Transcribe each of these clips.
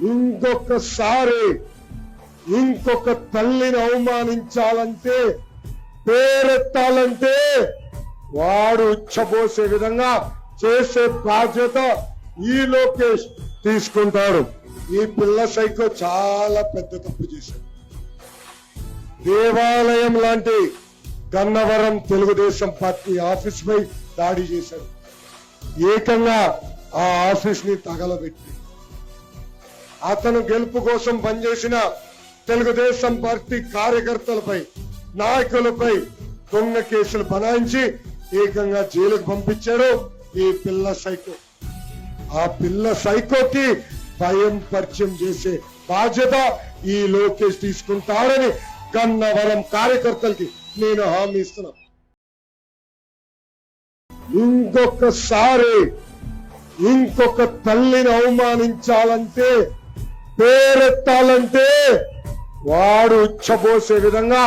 ఇంకొకసారి ఇంకొక తల్లిని అవమానించాలంటే, పేరెత్తాలంటే వాడు ఉచ్చబోసే విధంగా చేసే బాధ్యత ఈ లోకేష్ తీసుకుంటాడు. ఈ పిల్ల సైకో చాలా పెద్ద తప్పు చేశాడు. దేవాలయం లాంటి గన్నవరం తెలుగుదేశం పార్టీ ఆఫీస్ పై దాడి చేశాడు. ఏకంగా ఆ ఆఫీస్ ని తగలబెట్టి అతను గెలుపు కోసం పనిచేసిన తెలుగుదేశం పార్టీ కార్యకర్తలపై, నాయకులపై దొంగ కేసులు బనాయించి ఏకంగా జైలుకు పంపించాడు ఈ పిల్ల సైకో. ఆ పిల్ల సైకోకి భయం పరిచయం చేసే బాధ్యత ఈ లోకేష్ తీసుకుంటాడని గన్నవరం కార్యకర్తలకి నేను హామీ ఇస్తున్నా. ఇంకొకసారి ఇంకొక తల్లిని అవమానించాలంటే, పేరెత్తాలంటే వాడు ఉచ్చబోసే విధంగా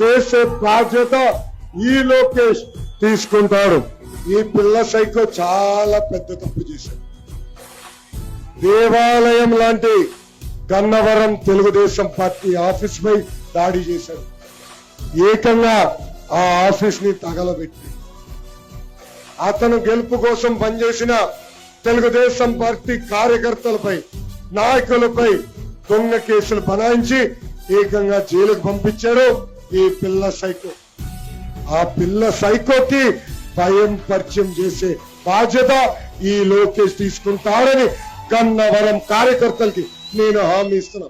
చేసే బాధ్యత ఈ లోకేష్ తీసుకుంటాడు. ఈ పిల్ల సైకో చాలా పెద్ద తప్పు చేశాడు. దేవాలయం లాంటి గన్నవరం తెలుగుదేశం పార్టీ ఆఫీస్ పై దాడి చేశాడు. ఏకంగా ఆ ఆఫీస్ ని తగలబెట్టి అతను గెలుపు కోసం పనిచేసిన తెలుగుదేశం పార్టీ కార్యకర్తలపై, నాయకులపై దొంగ కేసులు బనాయించి ఏకంగా జైలుకు పంపించాడు ఈ పిల్ల సైకో. ఆ పిల్ల సైకోకి భయం పరిచయం చేసే బాధ్యత ఈ లోకేష్ తీసుకుంటాడని గన్నవరం కార్యకర్తలకి నేను హామీ ఇస్తున్నా.